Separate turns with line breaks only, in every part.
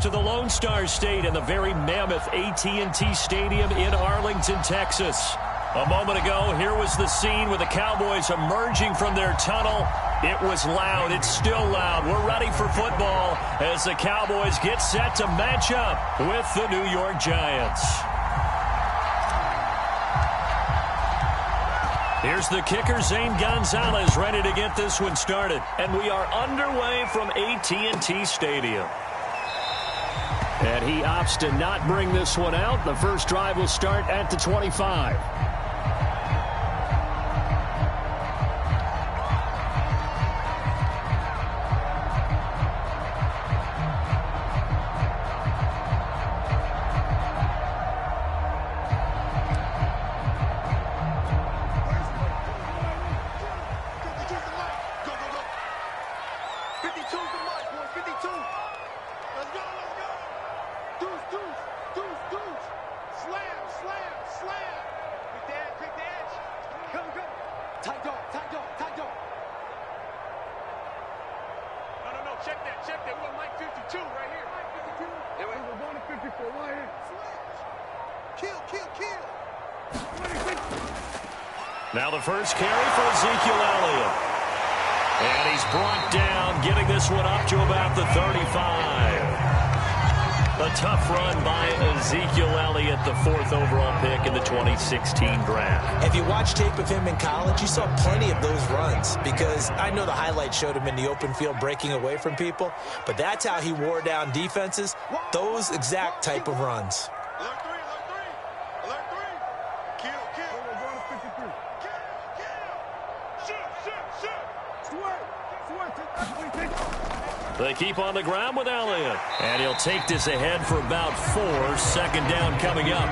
To the Lone Star State in the very mammoth AT&T Stadium in Arlington, Texas. A moment ago, here was the scene with the Cowboys emerging from their tunnel. It was loud. It's still loud. We're ready for football as the Cowboys get set to match up with the New York Giants. Here's the kicker, Zane Gonzalez, ready to get this one started. And we are underway from AT&T Stadium. And he opts to not bring this one out. The first drive will start at the 25.
Now the first carry for Ezekiel Elliott. And he's brought down, getting this one up to about the 35. A tough run by Ezekiel Elliott, the 4th overall pick in the 2016 draft.
If you watch tape of him in college, you saw plenty of those runs, because I know the highlights showed him in the open field breaking away from people, but that's how he wore down defenses, those exact type of runs.
They keep on the ground with Elliott. And he'll take this ahead for about 4. 2nd down coming up.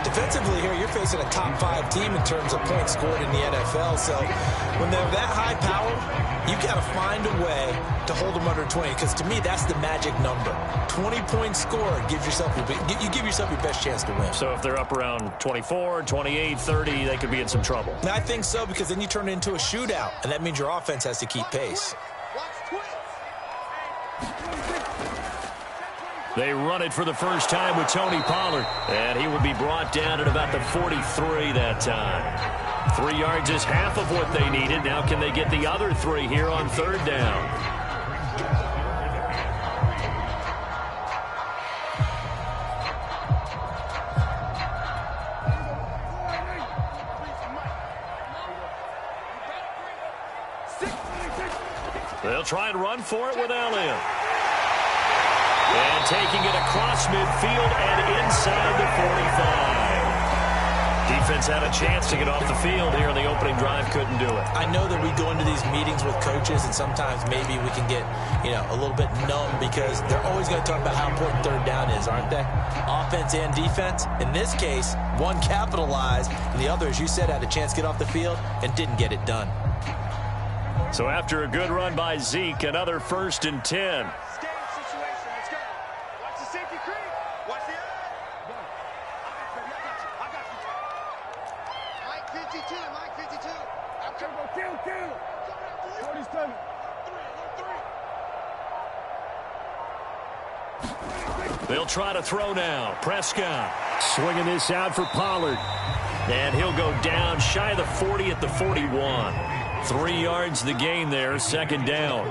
Defensively here, you're facing a top 5 team in terms of points scored in the NFL. So when they're that high power, you've got to find a way to hold them under 20. Because to me, that's the magic number. 20 points scored gives yourself you give yourself your best chance to win.
So if they're up around 24, 28, 30, they could be in some trouble.
I think so, because then you turn it into a shootout. And that means your offense has to keep pace.
They run it for the first time with Tony Pollard. And he will be brought down at about the 43 that time. 3 yards is half of what they needed. Now can they get the other 3 here on 3rd down? They'll try and run for it with Elliott. And taking it across midfield and inside the 45. Defense had a chance to get off the field here in the opening drive, couldn't do it.
I know that we go into these meetings with coaches, and sometimes maybe we can get, a little bit numb, because they're always going to talk about how important 3rd down is, aren't they? Offense and defense. In this case, one capitalized, and the other, as you said, had a chance to get off the field and didn't get it done.
So after a good run by Zeke, another 1st and 10. They'll try to throw now. Prescott swinging this out for Pollard. And he'll go down shy of the 40 at the 41. 3 yards the gain there, 2nd down.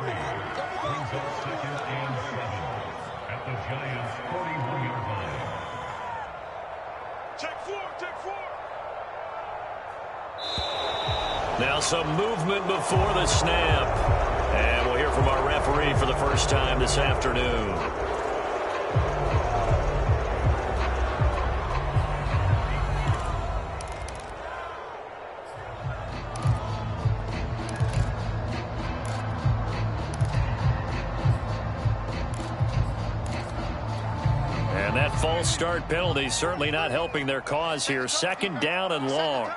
Now some movement before the snap. And we'll hear from our referee for the first time this afternoon. And that false start penalty certainly not helping their cause here. 2nd down and long.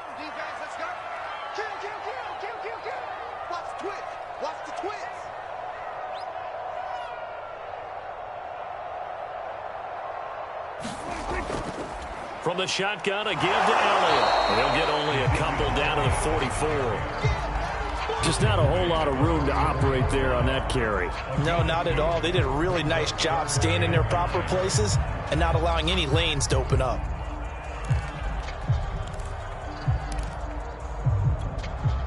From the shotgun, a give to Elliott. He'll get only a couple down to the 44.
Just not a whole lot of room to operate there on that carry.
No, not at all. They did a really nice job staying in their proper places and not allowing any lanes to open up.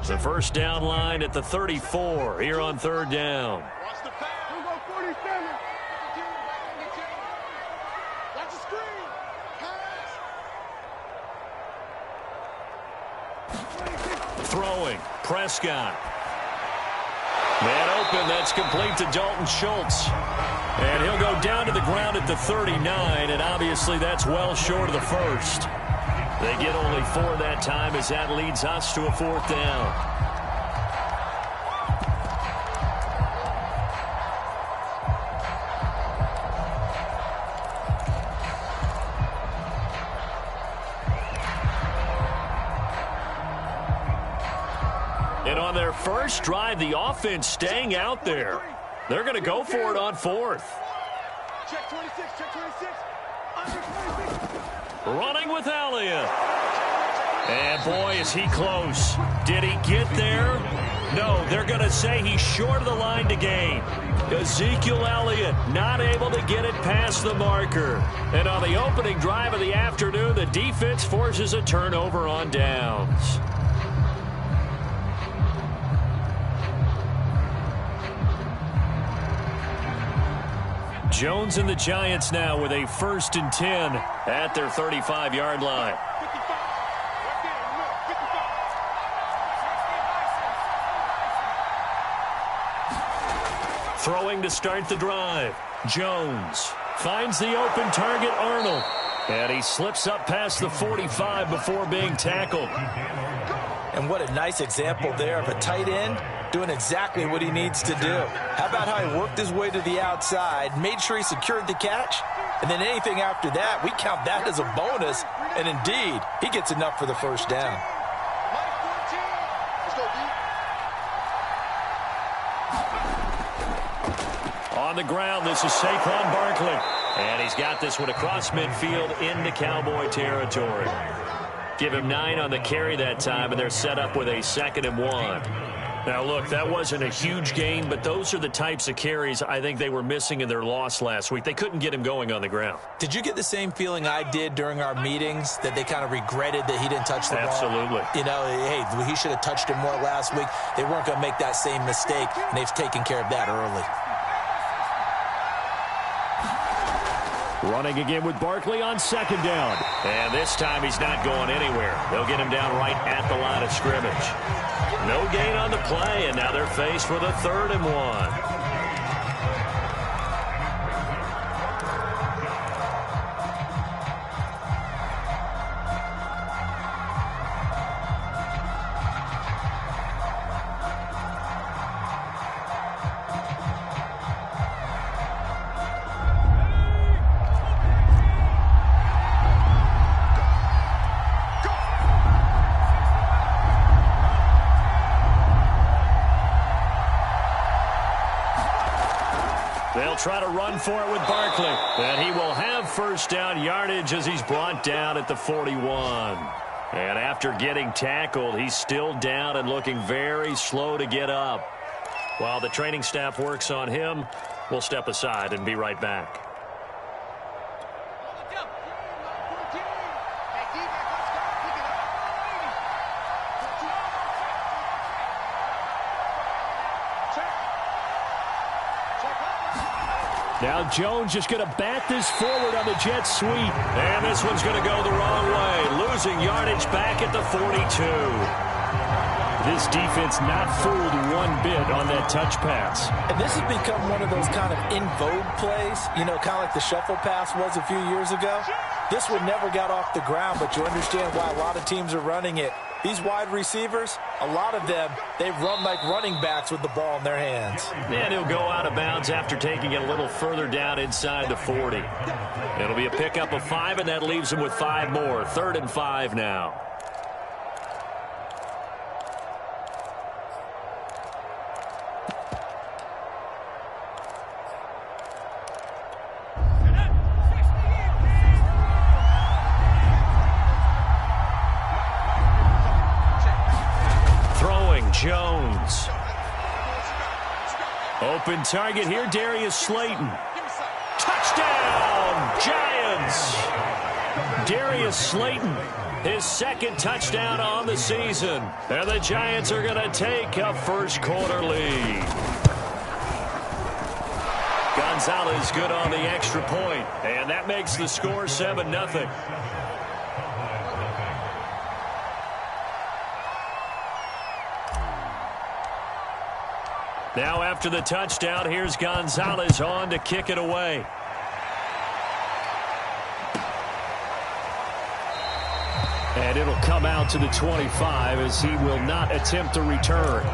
The first down line at the 34 here on third down.
Watch the pass. Here we go, 47. Watch the screen. Pass.
Throwing. Prescott. Man open. That's complete to Dalton Schultz. And he'll go down to the ground at the 39, and obviously that's well short of the first. They get only 4 that time as that leads us to a 4th down. And on their first drive, the offense staying out there. They're going to go for it on 4th.
Check 26, check 26. Under 26.
Running with Elliott. And boy, is he close. Did he get there? No, they're going to say he's short of the line to gain. Ezekiel Elliott not able to get it past the marker. And on the opening drive of the afternoon, the defense forces a turnover on downs. Jones and the Giants now with a 1st and 10 at their 35-yard line.
55. Right there, remember,
55. Throwing to start the drive. Jones finds the open target, Arnold. And he slips up past the 45 before being tackled.
And what a nice example there of a tight end doing exactly what he needs to do. How about how he worked his way to the outside, made sure he secured the catch, and then anything after that, we count that as a bonus. And indeed, he gets enough for the first down.
On the ground, this is Saquon Barkley. And he's got this one across midfield into Cowboy territory. Give him 9 on the carry that time, and they're set up with a 2nd and 1. Now, look, that wasn't a huge gain, but those are the types of carries I think they were missing in their loss last week. They couldn't get him going on the ground.
Did you get the same feeling I did during our meetings, that they kind of regretted that he didn't touch the ball?
Absolutely.
You know, hey, he should have touched it more last week. They weren't going to make that same mistake, and they've taken care of that early.
Running again with Barkley on 2nd down. And this time he's not going anywhere. They'll get him down right at the line of scrimmage. No gain on the play, and now they're faced with a 3rd and 1. They'll try to run for it with Barkley. And he will have 1st down yardage as he's brought down at the 41. And after getting tackled, he's still down and looking very slow to get up. While the training staff works on him, we'll step aside and be right back. Now Jones just going to bat this forward on the jet sweep. And this one's going to go the wrong way. Losing yardage back at the 42. This defense not fooled one bit on that touch pass.
And this has become one of those kind of in vogue plays, you know, kind of like the shuffle pass was a few years ago. This one never got off the ground, but you understand why a lot of teams are running it. These wide receivers, a lot of them, they run like running backs with the ball in their hands.
And he'll go out of bounds after taking it a little further down inside the 40. It'll be a pickup of 5, and that leaves him with 5 more. 3rd and 5 now. Jones. Open target here, Darius Slayton. Touchdown, Giants! Darius Slayton, his second touchdown on the season. And the Giants are going to take a first quarter lead. Gonzalez good on the extra point, and that makes the score 7-0. Now after the touchdown, here's Gonzalez on to kick it away. And it'll come out to the 25 as he will not attempt to return.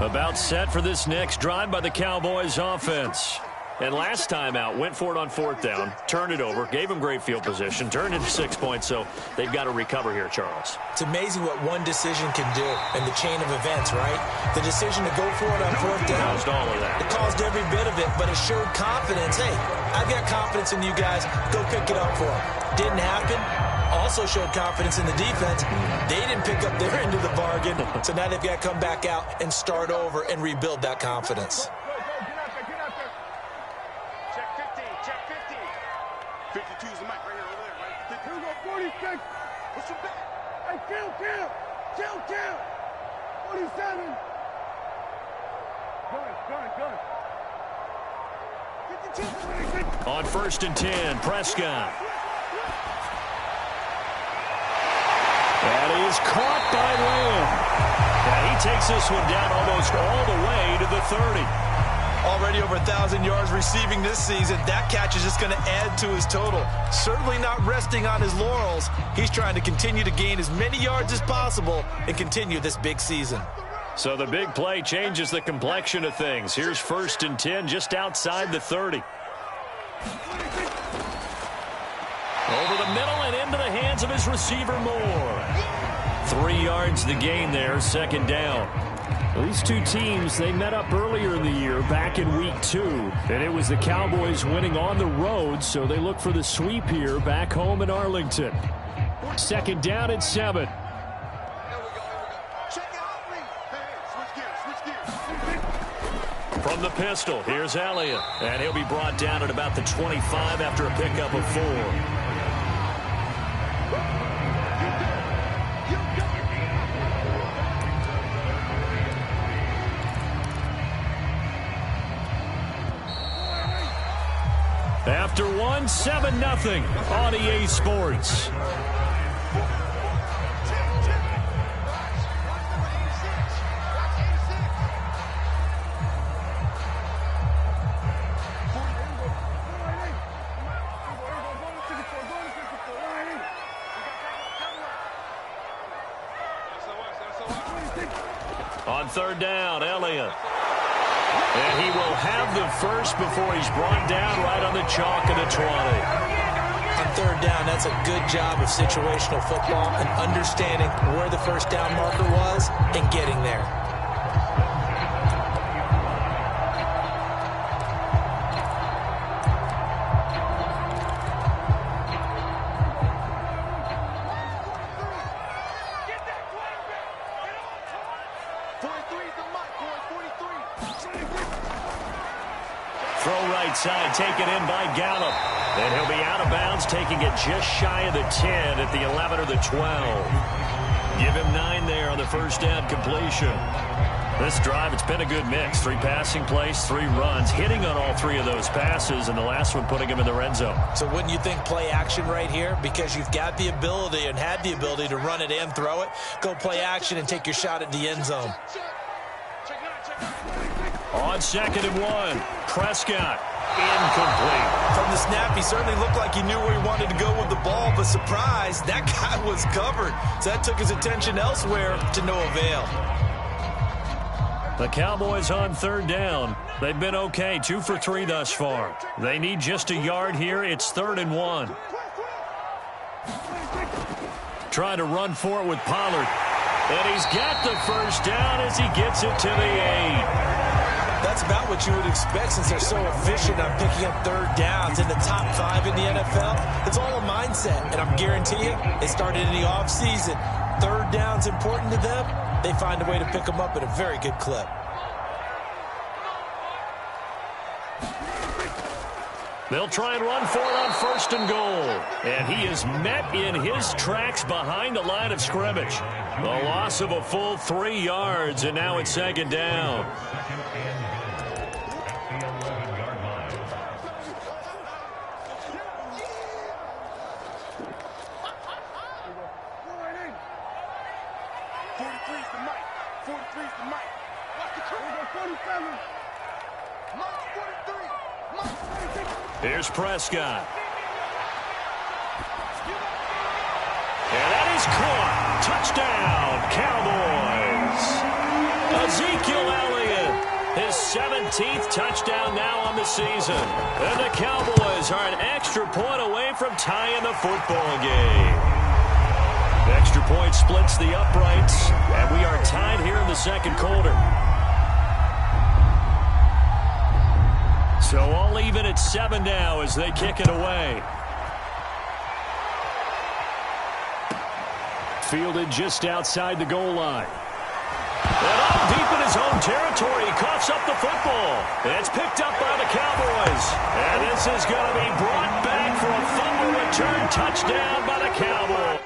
About set for this next drive by the Cowboys offense. And last time out, went for it on fourth down, turned it over, gave him great field position, turned it to 6 points, so they've got to recover here, Charles.
It's amazing what one decision can do in the chain of events, right? The decision to go for it on fourth down.
Caused all of that.
It caused every bit of it, but it showed confidence. Hey, I've got confidence in you guys. Go pick it up for them. Didn't happen. Also showed confidence in the defense. They didn't pick up their end of the bargain, so now they've got to come back out and start over and rebuild that confidence.
52 is the mic right here, over there, right? 46. Push him back. Hey, kill. 47. Gun. 52.
On 1st and 10, Prescott. And he is caught by Lamb. And he takes this one down almost all the way to the 30.
Already over 1,000 yards receiving this season. That catch is just going to add to his total. Certainly not resting on his laurels. He's trying to continue to gain as many yards as possible and continue this big season.
So the big play changes the complexion of things. Here's 1st and 10 just outside the 30. Over the middle and into the hands of his receiver Moore. 3 yards the gain there, 2nd down. These two teams, they met up earlier in the year, back in week 2. And it was the Cowboys winning on the road, so they look for the sweep here back home in Arlington. 2nd down at 7. From the pistol, here's Elliott. And he'll be brought down at about the 25 after a pickup of 4. After 1, 7-0 on EA Sports. On 3rd down, Elliott. And he will have the first before he's brought down right on the chalk of the 20.
On 3rd down, that's a good job of situational football and understanding where the first down marker was and getting there.
Side taken in by Gallup. And he'll be out of bounds, taking it just shy of the 10 at the 11 or the 12. Give him 9 there on the first down completion. This drive, it's been a good mix. 3 passing plays, 3 runs, hitting on all 3 of those passes, and the last one putting him in the red zone.
So wouldn't you think play action right here? Because you've got the ability and had the ability to run it and throw it. Go play action and take your shot at the end zone.
On 2nd and 1, Prescott. Incomplete.
From the snap, he certainly looked like he knew where he wanted to go with the ball, but surprise, that guy was covered. So that took his attention elsewhere to no avail.
The Cowboys on 3rd down. They've been okay, 2 for 3 thus far. They need just a yard here. It's 3rd and 1. Trying to run for it with Pollard. And he's got the first down as he gets it to the 8.
that's about what you would expect since they're so efficient on picking up third downs in the top 5 in the NFL. It's all a mindset, and I'm guaranteeing it started in the offseason. Third down's important to them. They find a way to pick them up at a very good clip.
They'll try and run for it on 1st and goal. And he is met in his tracks behind the line of scrimmage. The loss of a full 3 yards, and now it's 2nd down. Here's Prescott. And that is caught. Touchdown, Cowboys. Ezekiel Elliott, his 17th touchdown now on the season. And the Cowboys are an extra point away from tying the football game. The extra point splits the uprights, and we are tied here in the 2nd quarter. So all even at 7 now as they kick it away. Fielded just outside the goal line. And all deep in his own territory, he coughs up the football. It's picked up by the Cowboys. And this is going to be brought back for a fumble return touchdown by the Cowboys.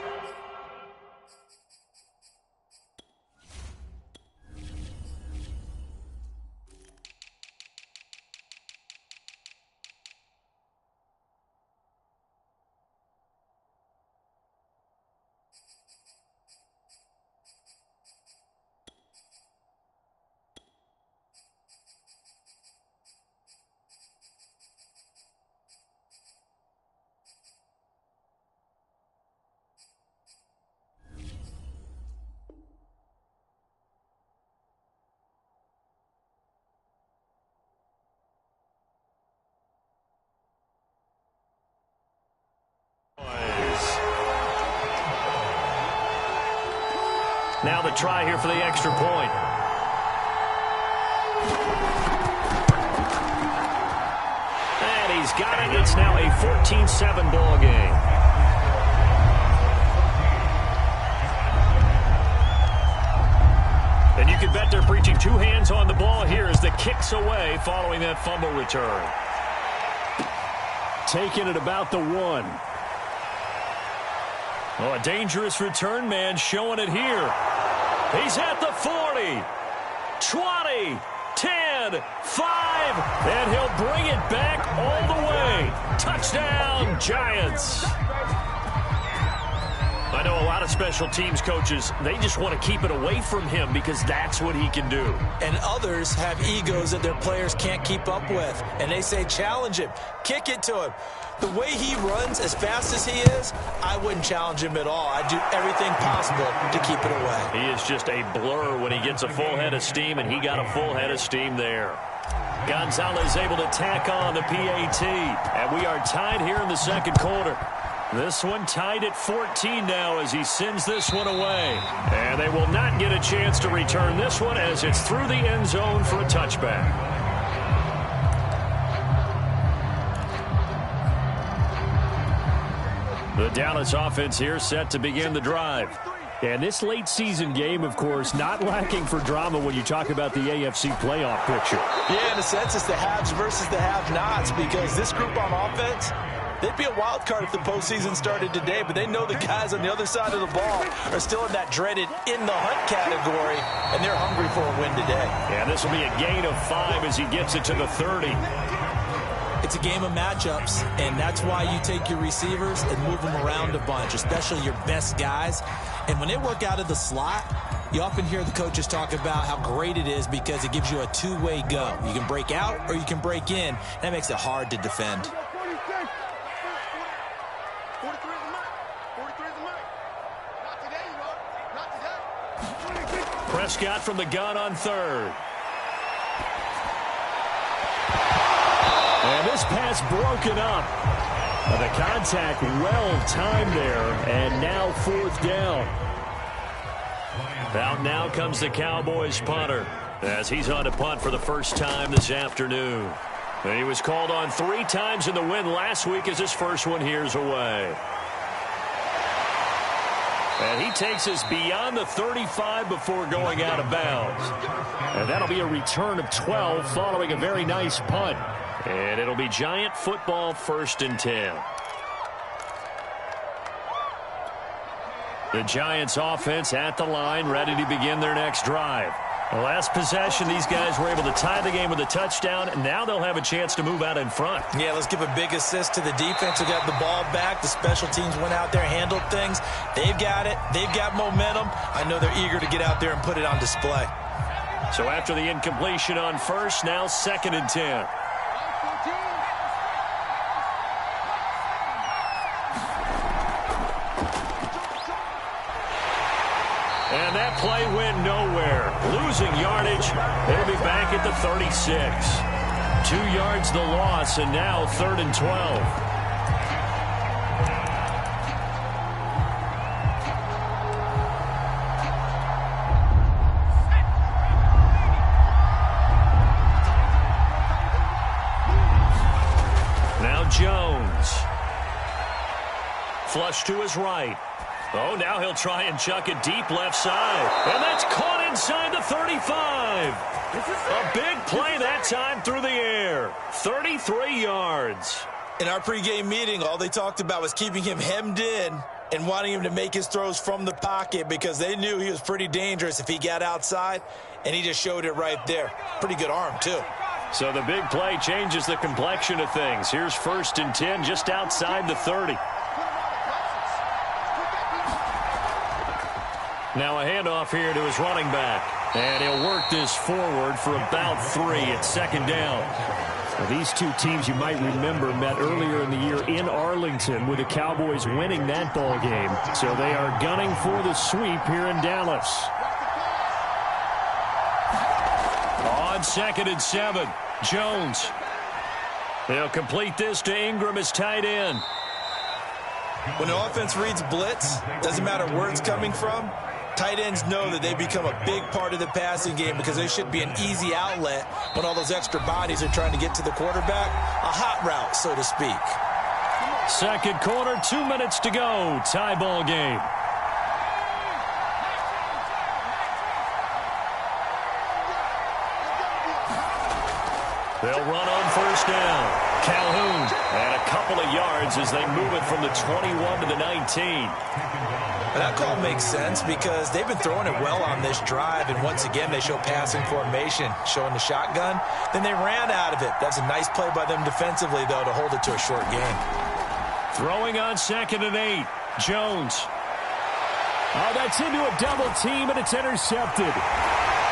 Now the try here for the extra point. And he's got it. It's now a 14-7 ball game. And you can bet they're preaching 2 hands on the ball here as the kick's away following that fumble return. Taking it about the 1. Oh, a dangerous return man showing it here. He's at the 40, 20, 10, 5, and he'll bring it back all the way. Touchdown, Giants. I know a lot of special teams coaches, they just want to keep it away from him because that's what he can do.
And others have egos that their players can't keep up with. And they say, challenge him, kick it to him. The way he runs as fast as he is, I wouldn't challenge him at all. I'd do everything possible to keep it away.
He is just a blur when he gets a full head of steam, and he got a full head of steam there. Gonzalez able to tack on the PAT, and we are tied here in the 2nd quarter. This one tied at 14 now as he sends this one away. And they will not get a chance to return this one as it's through the end zone for a touchback. The Dallas offense here set to begin the drive. And this late season game, of course, not lacking for drama when you talk about the AFC playoff picture.
Yeah, in a sense, it's the haves versus the have-nots because this group on offense, they'd be a wild card if the postseason started today, but they know the guys on the other side of the ball are still in that dreaded in-the-hunt category, and they're hungry for a win today.
Yeah, this will be a gain of 5 as he gets it to the 30.
It's a game of matchups, and that's why you take your receivers and move them around a bunch, especially your best guys. And when they work out of the slot, you often hear the coaches talk about how great it is because it gives you a two-way go. You can break out or you can break in. That makes it hard to defend.
Prescott from the gun on 3rd. And this pass broken up. The contact well timed there, and now 4th down. Out now comes the Cowboys punter. as he's on to punt for the first time this afternoon. And he was called on 3 times in the win last week as his first one here's away. And he takes us beyond the 35 before going out of bounds. And that'll be a return of 12 following a very nice punt. And it'll be Giant football 1st and 10. The Giants offense at the line, ready to begin their next drive. The last possession, these guys were able to tie the game with a touchdown, and now they'll have a chance to move out in front. Yeah, let's give a big assist to the defense who got the ball back. The special teams went out there, handled things. They've got it. They've got momentum. I know they're eager to get out there and put it on display. So after the incompletion on first, now 2nd and 10. And that play went nowhere. Losing yardage. It'll be back at the 36. 2 yards the loss, and now 3rd and 12. Now Jones. Flush to his right. Oh, now he'll try and chuck it deep left side. And that's caught inside the 35. A big play that time through the air. 33 yards.
In our pregame meeting, all they talked about was keeping him hemmed in and wanting him to make his throws from the pocket because they knew he was pretty dangerous if he got outside, and he just showed it right there. Pretty good arm, too.
So the big play changes the complexion of things. Here's 1st and 10 just outside the 30. Now a handoff here to his running back. And he'll work this forward for about 3 at 2nd down. Well, these two teams, you might remember, met earlier in the year in Arlington with the Cowboys winning that ball game. So they are gunning for the sweep here in Dallas. On 2nd and 7, Jones. They'll complete this to Ingram as tight end.
When the offense reads blitz, doesn't matter where it's coming from, tight ends know that they become a big part of the passing game because they should be an easy outlet when all those extra bodies are trying to get to the quarterback. A hot route, so to speak.
2nd quarter, 2 minutes to go. Tie ball game. They'll run on 1st down. Calhoun, and a couple of yards as they move it from the 21 to the 19.
And that call makes sense because they've been throwing it well on this drive, and once again they show passing formation, showing the shotgun. Then they ran out of it. That's a nice play by them defensively, though, to hold it to a short game.
Throwing on 2nd and 8, Jones. Oh, that's into a double team, and it's intercepted.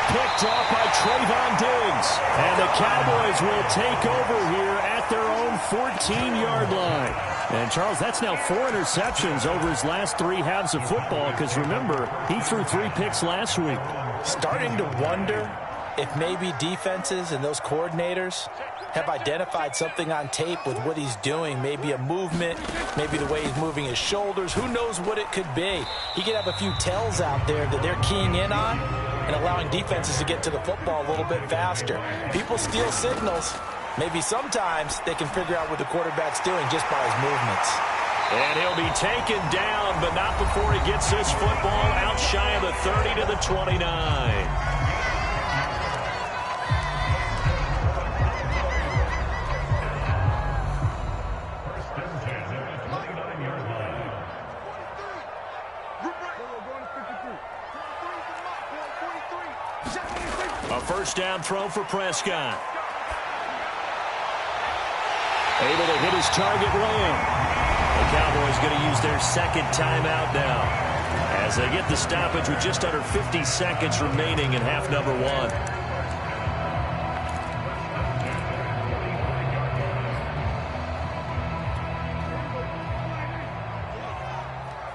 Picked off by Trayvon Diggs. And the Cowboys will take over here at their own 14-yard line. And, Charles, that's now 4 interceptions over his last 3 halves of football because, remember, he threw 3 picks last week.
Starting to wonder if maybe defenses and those coordinators have identified something on tape with what he's doing. Maybe a movement, maybe the way he's moving his shoulders. Who knows what it could be? He could have a few tells out there that they're keying in on and allowing defenses to get to the football a little bit faster. People steal signals. Maybe sometimes they can figure out what the quarterback's doing just by his movements.
And he'll be taken down, but not before he gets this football out shy of the 30 to the 29. A 1st down throw for Prescott. Able to hit his target Lamb. The Cowboys going to use their 2nd timeout now as they get the stoppage with just under 50 seconds remaining in half number 1.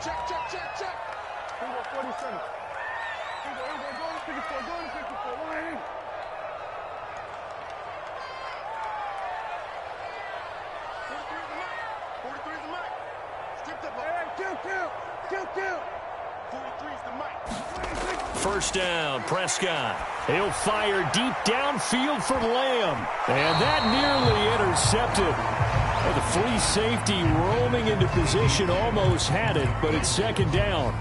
Check. 47. Go to 54. Line. 43 is the mark. Stripped up. Hey, kill.
First down, Prescott. He'll fire deep downfield for Lamb. And that nearly intercepted. And the free safety roaming into position almost had it, but it's second down.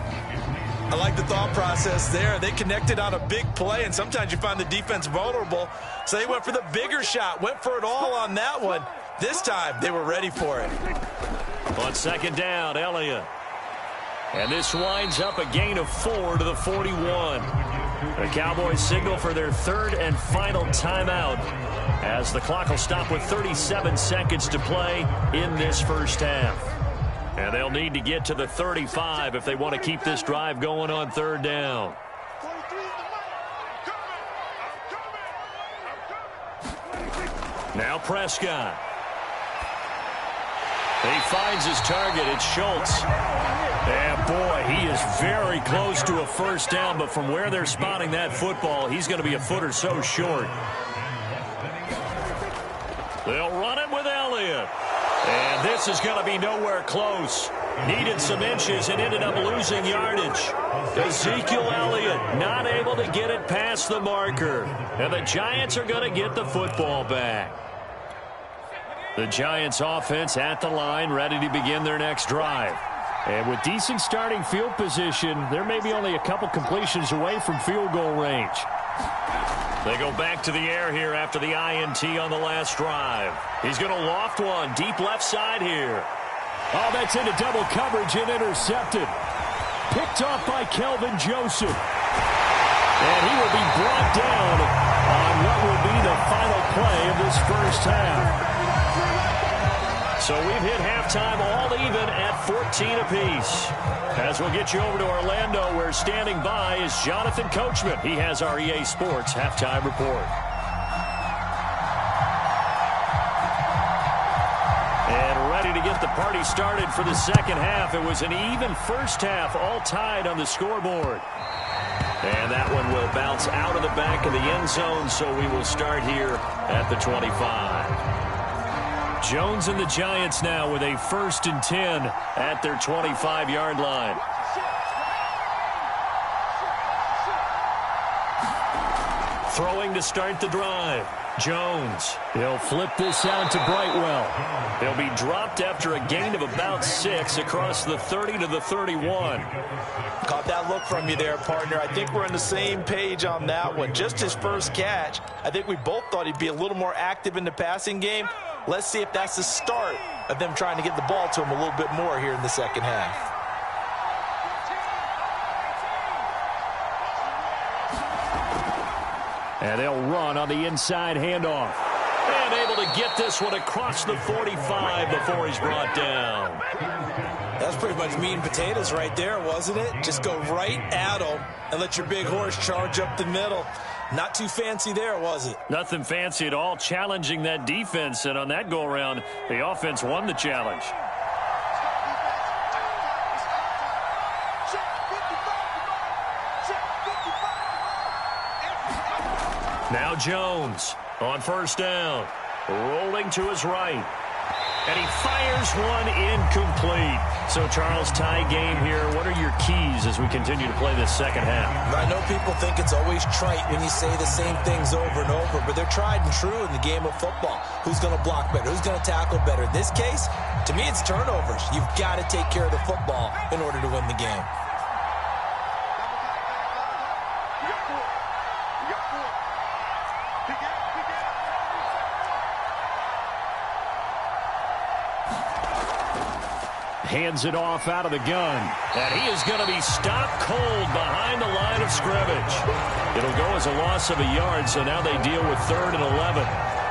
I like the thought process there. They connected on a big play, and sometimes you find the defense vulnerable. So they went for the bigger shot, went for it all on that one. This time, they were ready for it.
On second down, Elliott. And this winds up a gain of 4 to the 41. The Cowboys signal for their third and final timeout as the clock will stop with 37 seconds to play in this first half. And they'll need to get to the 35 if they want to keep this drive going on third down. Now Prescott. He finds his target. It's Schultz. And boy, he is very close to a first down, but from where they're spotting that football, he's going to be a foot or so short. They'll run it with Elliott. And this is going to be nowhere close. Needed some inches and ended up losing yardage. Ezekiel Elliott not able to get it past the marker. And the Giants are going to get the football back. The Giants offense at the line, ready to begin their next drive. And with decent starting field position, there may be only a couple completions away from field goal range. They go back to the air here after the INT on the last drive. He's going to loft one deep left side here. Oh, that's into double coverage and intercepted. Picked off by Kelvin Joseph. And he will be brought down on what will be the final play of this first half. So we've hit halftime all even at 14 apiece. As we'll get you over to Orlando, where standing by is Jonathan Coachman. He has our EA Sports halftime report. And ready to get the party started for the second half. It was an even first half, all tied on the scoreboard. And that one will bounce out of the back of the end zone, so we will start here at the 25. Jones and the Giants now with a 1st and 10 at their 25-yard line. Throwing to start the drive. Jones. He'll flip this out to Brightwell. He'll be dropped after a gain of about 6 across the 30 to the 31.
Caught that look from you there, partner. I think we're on the same page on that one. Just his first catch. I think we both thought he'd be a little more active in the passing game. Let's see if that's the start of them trying to get the ball to him a little bit more here in the second half.
And they'll run on the inside handoff. And able to get this one across the 45 before he's brought down.
That's pretty much meat and potatoes right there, wasn't it? Just go right at him and let your big horse charge up the middle. Not too fancy there, was it?
Nothing fancy at all, challenging that defense. And on that go-around, the offense won the challenge. Now Jones on first down. Rolling to his right. And he fires one incomplete. So, Charles, tie game here. What are your keys as we continue to play this second half?
I know people think it's always trite when you say the same things over and over, but they're tried and true in the game of football. Who's going to block better? Who's going to tackle better? In this case, to me, it's turnovers. You've got to take care of the football in order to win the game.
Hands it off out of the gun. And he is going to be stopped cold behind the line of scrimmage. It'll go as a loss of a yard, so now they deal with 3rd and 11.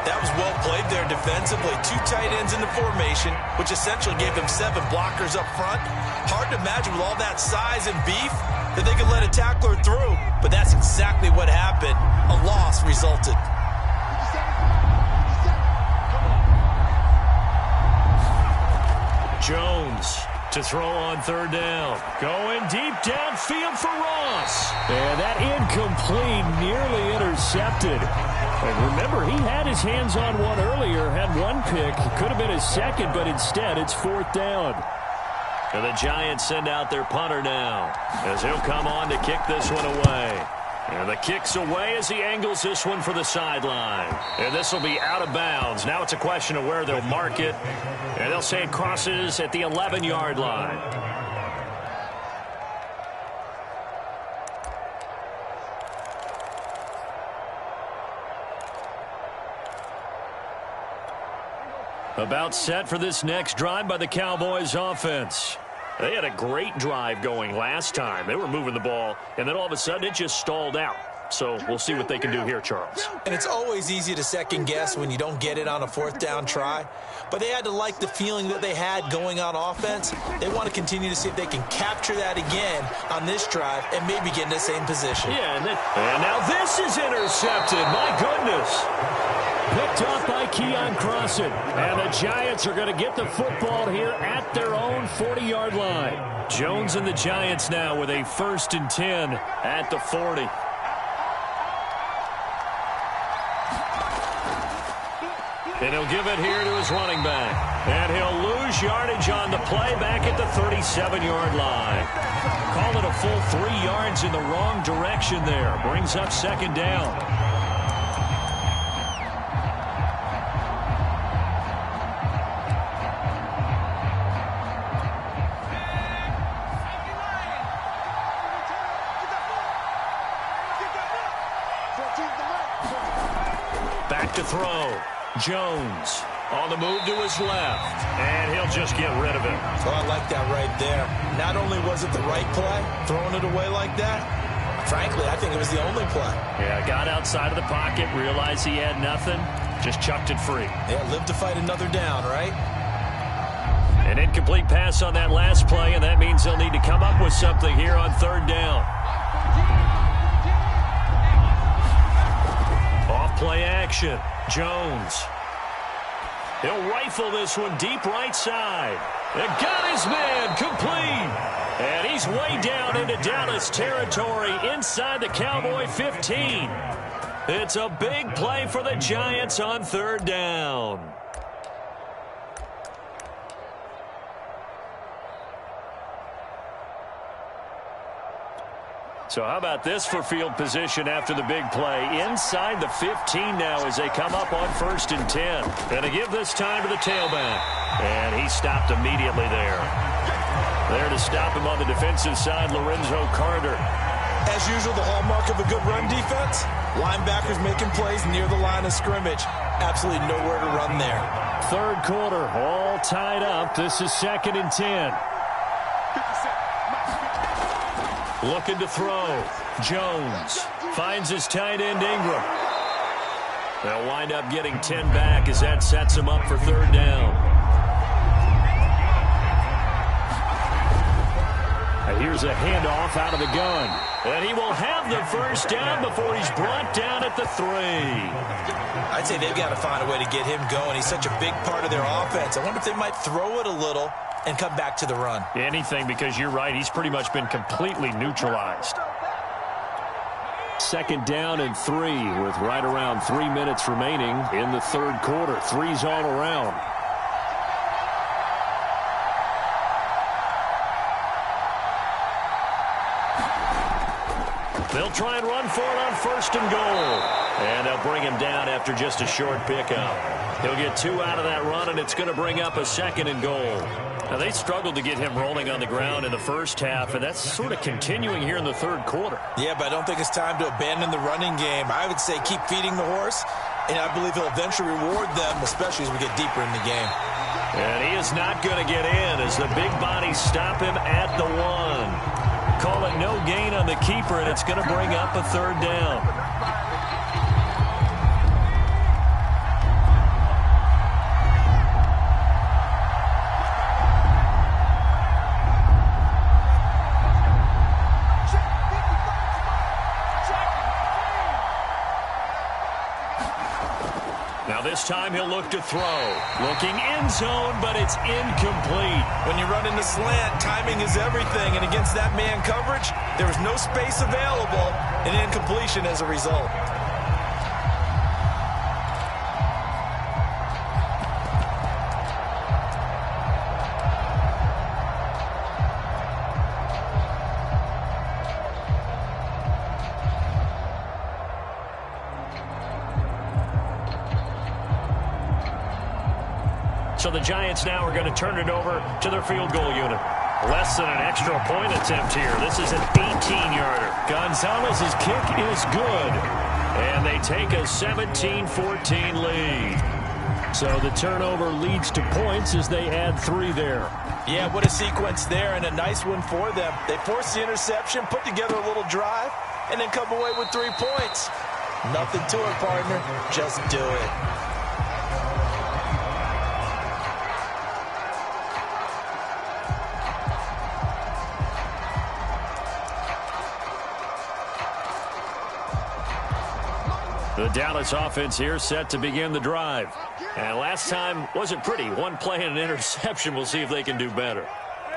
That was well played there defensively. 2 tight ends in the formation, which essentially gave them 7 blockers up front. Hard to imagine with all that size and beef that they could let a tackler through. But that's exactly what happened. A loss resulted.
Jones to throw on 3rd down. Going deep downfield for Ross. And that incomplete, nearly intercepted. And remember, he had his hands on one earlier, had one pick. Could have been his second, but instead it's 4th down. And the Giants send out their punter now, as he'll come on to kick this one away. And the kick's away as he angles this one for the sideline. And this will be out of bounds. Now it's a question of where they'll mark it. And they'll say it crosses at the 11-yard line. About set for this next drive by the Cowboys offense. They had a great drive going last time. They were moving the ball, and then all of a sudden it just stalled out. So we'll see what they can do here, Charles.
And it's always easy to second guess when you don't get it on a fourth down try. But they had to like the feeling that they had going on offense. They want to continue to see if they can capture that again on this drive and maybe get in the same position.
Yeah, and now this is intercepted. My goodness. Picked off by Keon Crossan. And the Giants are going to get the football here at their own 40-yard line. Jones and the Giants now with a 1st and 10 at the 40. And he'll give it here to his running back. And he'll lose yardage on the play back at the 37-yard line. Call it a full 3 yards in the wrong direction there. Brings up 2nd down. Back to throw. Jones on the move to his left. And he'll just get rid of it.
So I like that right there. Not only was it the right play, throwing it away like that, frankly, I think it was the only play.
Yeah, got outside of the pocket, realized he had nothing, just chucked it free.
Yeah, live to fight another down, right?
An incomplete pass on that last play, and that means they'll need to come up with something here on 3rd down. Off-play action. Jones. He'll rifle this one deep right side. And got his man complete. And he's way down into Dallas territory inside the Cowboy 15. It's a big play for the Giants on 3rd down. So how about this for field position after the big play? Inside the 15 now as they come up on 1st and 10. And to give this time to the tailback. And he stopped immediately there. There to stop him on the defensive side, Lorenzo Carter.
As usual, the hallmark of a good run defense, linebackers making plays near the line of scrimmage. Absolutely nowhere to run there.
3rd quarter, all tied up. This is 2nd and 10. Looking to throw. Jones finds his tight end Ingram. They'll wind up getting 10 back as that sets him up for 3rd down. And here's a handoff out of the gun. And he will have the 1st down before he's brought down at the 3.
I'd say they've got to find a way to get him going. He's such a big part of their offense. I wonder if they might throw it a little and come back to the run.
Anything, because you're right, he's pretty much been completely neutralized. 2nd down and 3 with right around 3 minutes remaining in the 3rd quarter. 3's all around. They'll try and run for it on 1st and goal. And they'll bring him down after just a short pickup. He'll get 2 out of that run, and it's going to bring up a 2nd and goal. Now, they struggled to get him rolling on the ground in the first half, and that's sort of continuing here in the 3rd quarter.
Yeah, but I don't think it's time to abandon the running game. I would say keep feeding the horse, and I believe he'll eventually reward them, especially as we get deeper in the game.
And he is not going to get in as the big bodies stop him at the 1. Call it no gain on the keeper, and it's going to bring up a 3rd down. This time he'll look to throw. Looking end zone, but it's incomplete.
When you run into slant, timing is everything. And against that man coverage, there was no space available, and incompletion as a result.
So the Giants now are going to turn it over to their field goal unit. Less than an extra point attempt here. This is an 18-yarder. Gonzalez's kick is good. And they take a 17-14 lead. So the turnover leads to points as they add 3 there.
Yeah, what a sequence there, and a nice one for them. They force the interception, put together a little drive, and then come away with 3 points. Nothing to it, partner. Just do it.
The Dallas offense here set to begin the drive. And last time wasn't pretty. One play and an interception. We'll see if they can do better.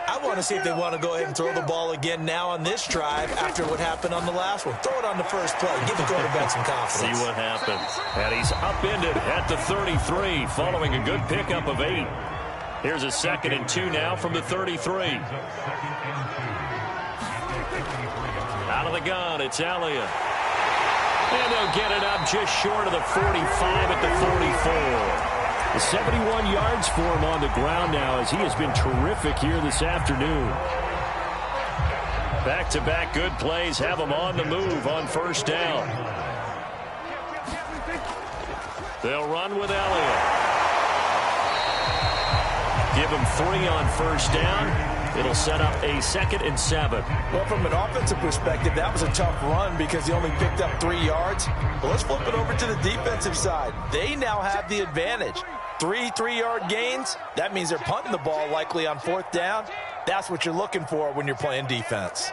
I want to see if they want to go ahead and throw the ball again now on this drive after what happened on the last one. Throw it on the first play. Give the quarterback some confidence.
See what happens. And he's upended at the 33 following a good pickup of 8. Here's a 2nd and 2 now from the 33. Out of the gun, it's Elliott. And they'll get it up just short of the 45 at the 44. 71 yards for him on the ground now as he has been terrific here this afternoon. Back-to-back good plays have him on the move on first down. They'll run with Elliott. Give him 3 on first down. It'll set up a 2nd and 7.
Well, from an offensive perspective, that was a tough run because he only picked up 3 yards. Well, let's flip it over to the defensive side. They now have the advantage. 3 3-yard gains. That means they're punting the ball likely on 4th down. That's what you're looking for when you're playing defense.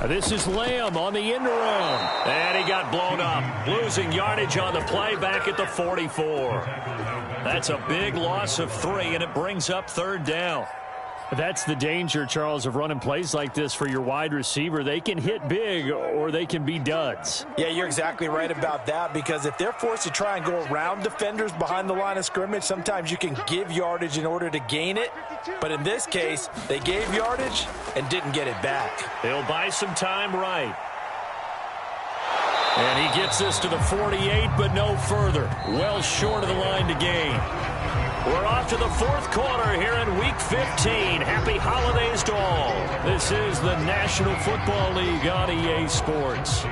This is Lamb on the end around. And he got blown up. Losing yardage on the play back at the 44. That's a big loss of 3, and it brings up 3rd down. That's the danger, Charles, of running plays like this for your wide receiver. They can hit big or they can be duds.
Yeah, you're exactly right about that because if they're forced to try and go around defenders behind the line of scrimmage, sometimes you can give yardage in order to gain it. But in this case, they gave yardage and didn't get it back.
They'll buy some time right. And he gets this to the 48, but no further. Well short of the line to gain. We're off to the 4th quarter here in Week 15. Happy holidays to all. This is the National Football League on EA Sports.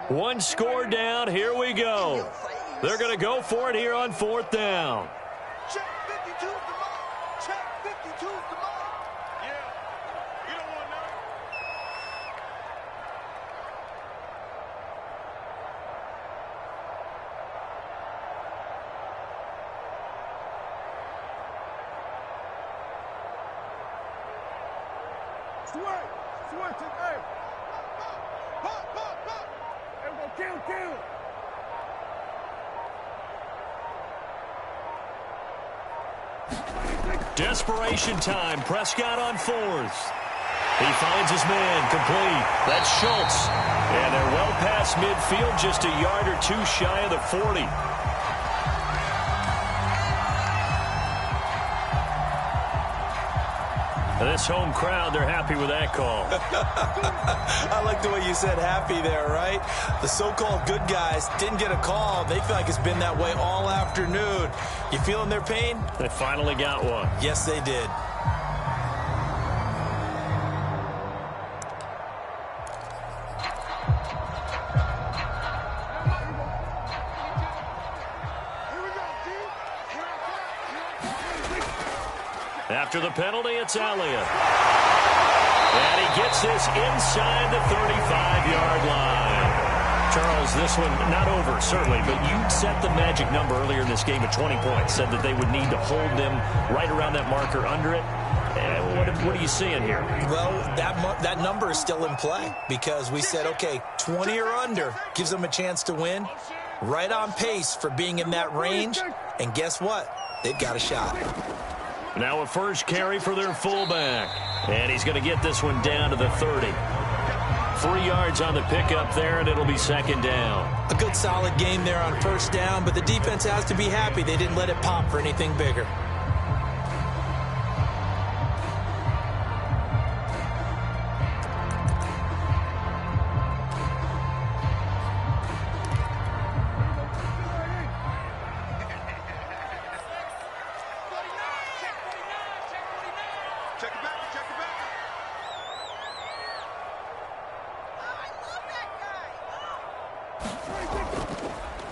One score down. Here we go. They're going to go for it here on 4th down.
Check 52's the mark. Check 52's the mark. Yeah. You don't want none. Switch it, hey. Pop. Hey, we're gonna kill.
Desperation time. Prescott on 4th. He finds his man complete. That's Schultz. And they're well past midfield, just a yard or 2 shy of the 40. This home crowd, they're happy with that call.
I like the way you said happy there, right? The so-called good guys didn't get a call. They feel like it's been that way all afternoon. You feeling their pain?
They finally got one.
Yes, they did.
After the penalty, it's Elliott. And he gets this inside the 35-yard line. Charles, this one not over, certainly, but you set the magic number earlier in this game at 20 points, said that they would need to hold them right around that marker under it. What are you seeing here?
Well, that number is still in play because we said, okay, 20 or under gives them a chance to win. Right on pace for being in that range. And guess what? They've got a shot.
Now a first carry for their fullback. And he's going to get this one down to the 30. 3 yards on the pickup there, and it'll be second down.
A good solid game there on first down, but the defense has to be happy they didn't let it pop for anything bigger.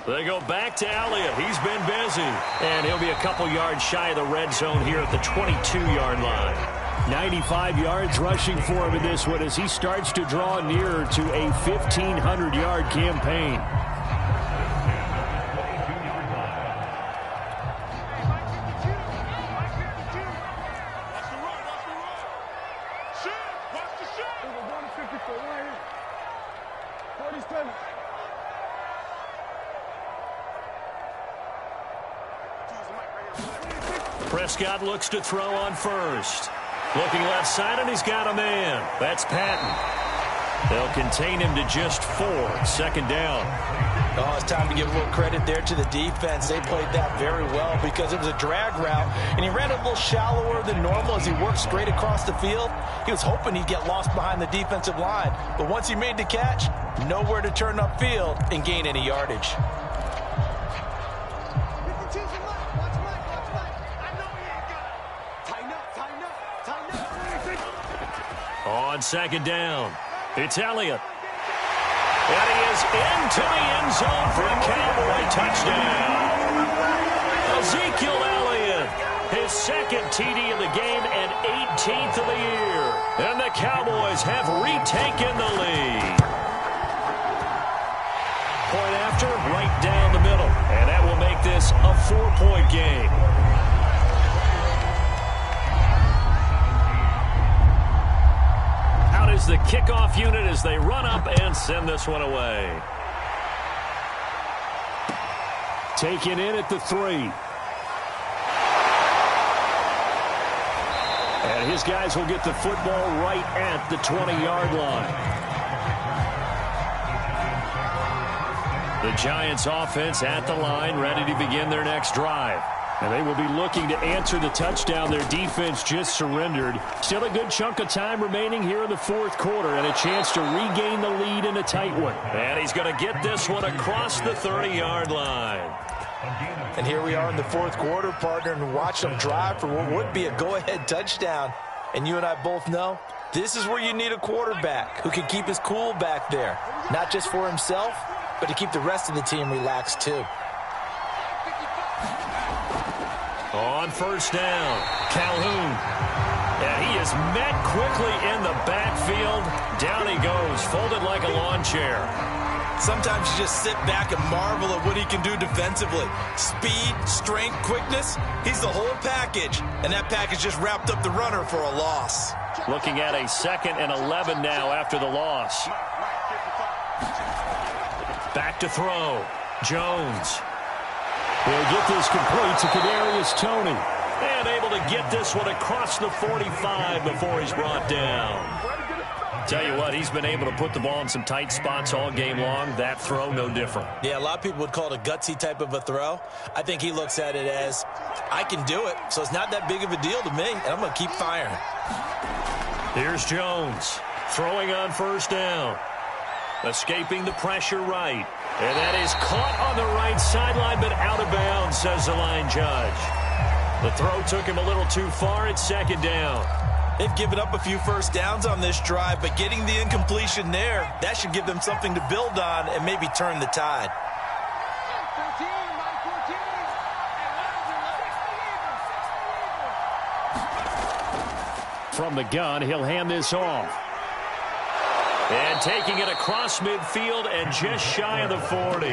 They go back to Elliott. He's been busy. And he'll be a couple yards shy of the red zone here at the 22-yard line.
95 yards rushing for him in this one as he starts to draw nearer to a 1,500-yard campaign.
Prescott looks to throw on first. Looking left side, and he's got a man. That's Patton. They'll contain him to just 4. Second down.
Oh, it's time to give a little credit there to the defense. They played that very well because it was a drag route, and he ran a little shallower than normal as he worked straight across the field. He was hoping he'd get lost behind the defensive line, but once he made the catch, nowhere to turn upfield and gain any yardage.
On second down, it's Elliott. And he is into the end zone for a Cowboy touchdown. Ezekiel Elliott, his second TD of the game and 18th of the year. And the Cowboys have retaken the lead. Point after, right down the middle. And that will make this a 4-point game. Is the kickoff unit as they run up and send this one away.
Taken in at the 3. And his guys will get the football right at the 20-yard line.
The Giants offense at the line, ready to begin their next drive.
And they will be looking to answer the touchdown their defense just surrendered. Still a good chunk of time remaining here in the fourth quarter and a chance to regain the lead in a tight one.
And he's going to get this one across the 30-yard line.
And here we are in the fourth quarter, partner, and watch them drive for what would be a go-ahead touchdown. And you and I both know this is where you need a quarterback who can keep his cool back there, not just for himself, but to keep the rest of the team relaxed too.
On first down, Calhoun. And he is met quickly in the backfield. Down he goes, folded like a lawn chair.
Sometimes you just sit back and marvel at what he can do defensively. Speed, strength, quickness, he's the whole package. And that package just wrapped up the runner for a loss.
Looking at a 2nd and 11 now after the loss. Back to throw. Jones.
They'll get this complete to Kadarius Toney.
And able to get this one across the 45 before he's brought down. Tell you what, he's been able to put the ball in some tight spots all game long. That throw, no different.
Yeah, a lot of people would call it a gutsy type of a throw. I think he looks at it as, I can do it, so it's not that big of a deal to me, and I'm going to keep firing.
Here's Jones, throwing on first down. Escaping the pressure right. And that is caught on the right sideline, but out of bounds, says the line judge. The throw took him a little too far. It's second down.
They've given up a few first downs on this drive, but getting the incompletion there, that should give them something to build on and maybe turn the tide.
From the gun, he'll hand this off.
And taking it across midfield and just shy of the 40.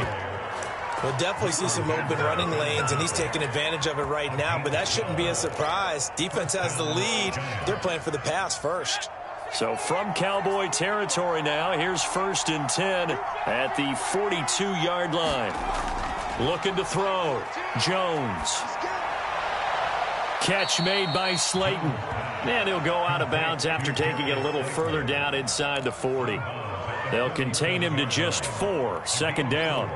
We'll definitely see some open running lanes, and he's taking advantage of it right now, but that shouldn't be a surprise. Defense has the lead. They're playing for the pass first.
So from Cowboy territory now, here's 1st and 10 at the 42-yard line. Looking to throw. Jones. Catch made by Slayton. And he'll go out of bounds after taking it a little further down inside the 40. They'll contain him to just 4. Second down.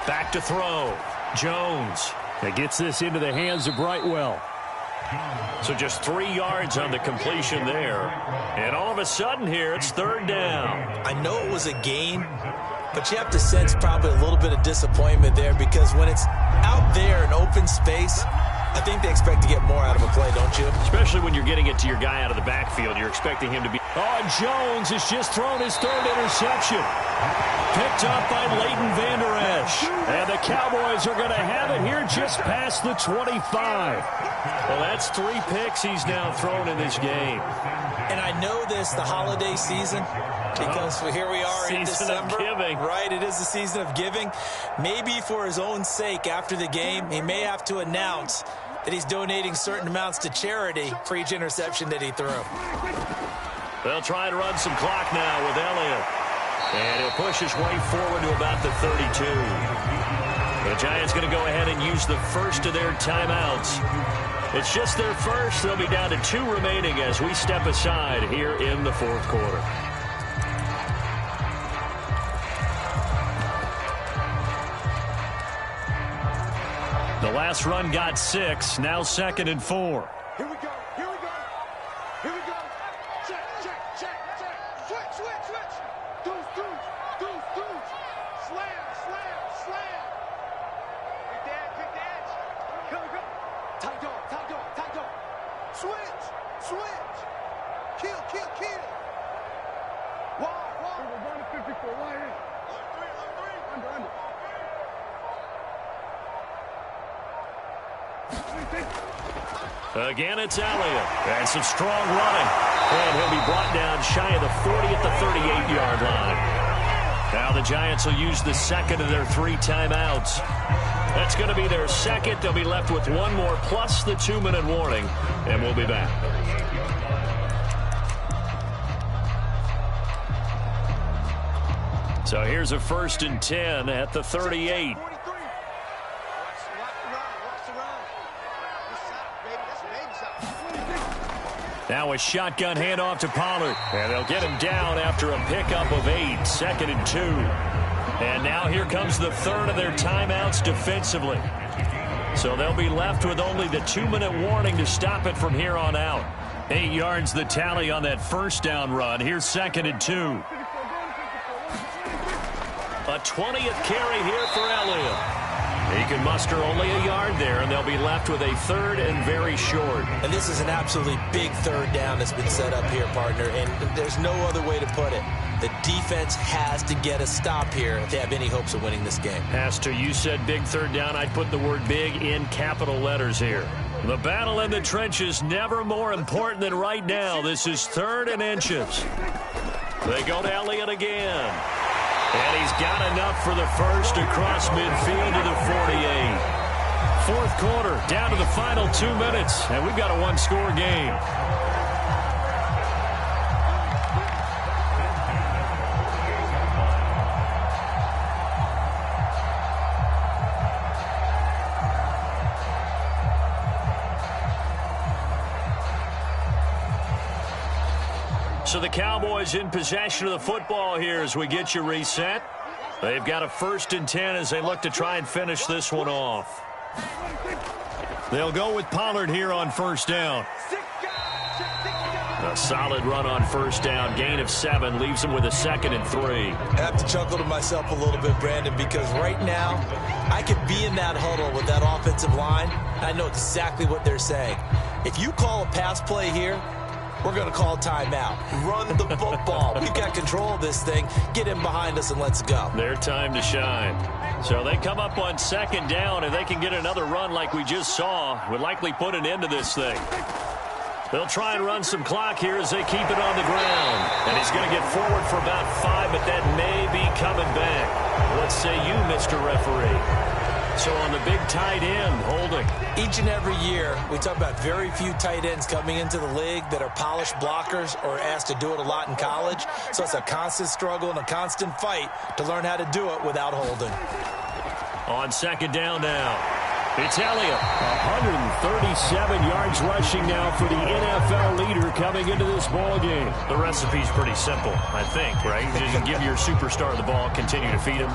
Back to throw. Jones. That gets this into the hands of Brightwell. So just 3 yards on the completion there. And all of a sudden here, it's third down.
I know it was a gain, but you have to sense probably a little bit of disappointment there, because when it's out there in open space, I think they expect to get more out of a play, don't you?
Especially when you're getting it to your guy out of the backfield. You're expecting him to be... Oh, Jones has just thrown his 3rd interception. Picked up by Leighton Vander Esch. And the Cowboys are going to have it here just past the 25. Well, that's 3 picks he's now thrown in this game.
And I know this, the holiday season, because here we are in December.
Season of giving.
Right, it is the season of giving. Maybe for his own sake after the game, he may have to announce that he's donating certain amounts to charity for each interception that he threw.
They'll try and run some clock now with Elliott. And he'll push his way forward to about the 32. The Giants going to go ahead and use the first of their timeouts. It's just their first. They'll be down to 2 remaining as we step aside here in the 4th quarter. The last run got 6. Now 2nd and 4.
Here we go. Here we go. Here we go. Check, check, check, check. Switch, switch, switch. Deuce, deuce, deuce, deuce. Slam, slam, slam. Quick dash. Come, come. Tight dog, tight dog, tight dog. Switch, switch. Kill, kill, kill. Wide, wide. We're going to 54. Wide in. On 3, on 3. Under.
Again, it's Elliott. And some strong running. And he'll be brought down shy of the 40 at the 38-yard line. Now the Giants will use the 2nd of their 3 timeouts. That's going to be their 2nd. They'll be left with 1 more plus the 2-minute warning. And we'll be back. So here's a 1st and 10 at the 38. Now a shotgun handoff to Pollard. And they'll get him down after a pickup of 8. 2nd and 2. And now here comes the 3rd of their timeouts defensively. So they'll be left with only the 2-minute warning to stop it from here on out. 8 yards the tally on that 1st down run. Here's 2nd and 2. A 20th carry here for Elliott. He can muster only a yard there, and they'll be left with a 3rd and very short.
And this is an absolutely big 3rd down that's been set up here, partner, and there's no other way to put it. The defense has to get a stop here if they have any hopes of winning this game.
Has to. You said big 3rd down. I'd put the word big in capital letters here. The battle in the trenches never more important than right now. This is 3rd and inches. They go to Elliott again. And he's got enough for the 1st across midfield to the 48. 4th quarter, down to the final 2 minutes, and we've got a 1-score game. So the Cowboys in possession of the football here as we get you reset. They've got a 1st and 10 as they look to try and finish this one off. They'll go with Pollard here on 1st down. A solid run on 1st down. Gain of 7 leaves them with a 2nd and 3.
I have to chuckle to myself a little bit, Brandon, because right now I could be in that huddle with that offensive line. I know exactly what they're saying. If you call a pass play here, we're going to call timeout. Run the football. We've got control of this thing. Get in behind us and let's go.
Their time to shine. So they come up on 2nd down, and they can get another run like we just saw. Would likely put an end to this thing. They'll try and run some clock here as they keep it on the ground. And he's going to get forward for about 5, but that may be coming back. What say you, Mr. Referee? So on the big tight end, holding.
Each and every year, we talk about very few tight ends coming into the league that are polished blockers or asked to do it a lot in college. So it's a constant struggle and a constant fight to learn how to do it without holding.
On second down now, it's Elliott. 137 yards rushing now for the NFL leader coming into this ball game.
The recipe's pretty simple, I think, right? Just give your superstar the ball, continue to feed him.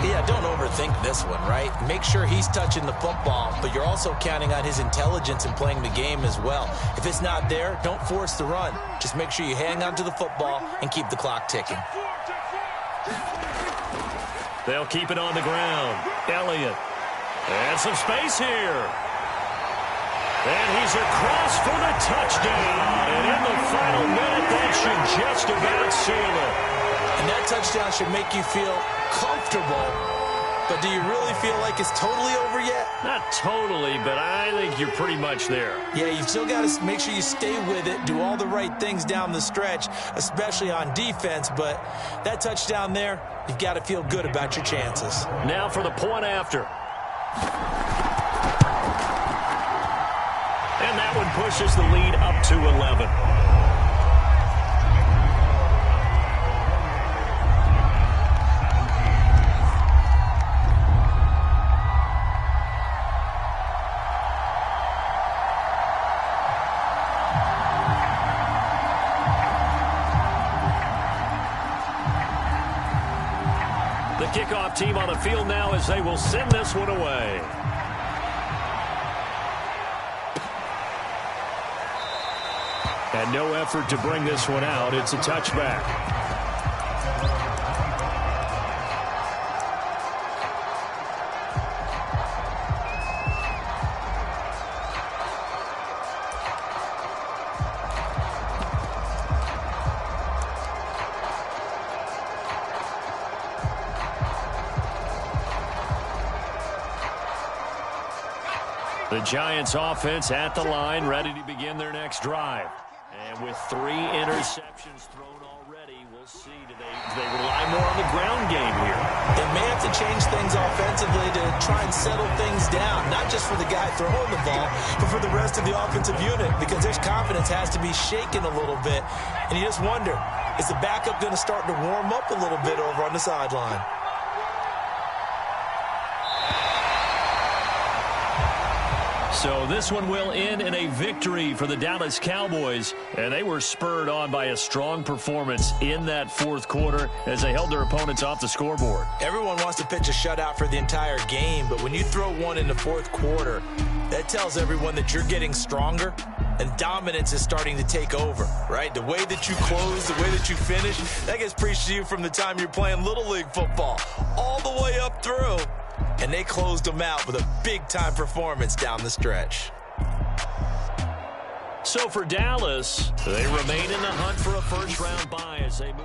Yeah, don't overthink this one, right? Make sure he's touching the football, but you're also counting on his intelligence in playing the game as well. If it's not there, don't force the run. Just make sure you hang on to the football and keep the clock ticking.
They'll keep it on the ground. Elliott. And some space here. And he's across for the touchdown. And in the final minute, that should just about seal it.
And that touchdown should make you feel comfortable. But do you really feel like it's totally over yet?
Not totally, but I think you're pretty much there.
Yeah, you've still got to make sure you stay with it, do all the right things down the stretch, especially on defense. But that touchdown there, you've got to feel good about your chances.
Now for the point after. And that one pushes the lead up to 11. The kickoff team on the field now as they will send this one away. And no effort to bring this one out. It's a touchback. The Giants offense at the line, ready to begin their next drive. And with 3 interceptions thrown already, we'll see. Do they rely more on the ground game here?
They may have to change things offensively to try and settle things down, not just for the guy throwing the ball, but for the rest of the offensive unit, because their confidence has to be shaken a little bit. And you just wonder, is the backup going to start to warm up a little bit over on the sideline?
So this one will end in a victory for the Dallas Cowboys, and they were spurred on by a strong performance in that fourth quarter as they held their opponents off the scoreboard.
Everyone wants to pitch a shutout for the entire game, but when you throw one in the fourth quarter, that tells everyone that you're getting stronger and dominance is starting to take over, right? The way that you close, the way that you finish, that gets preached to you from the time you're playing Little League football all the way up through. And they closed them out with a big-time performance down the stretch.
So for Dallas, they remain in the hunt for a first-round bye as they move.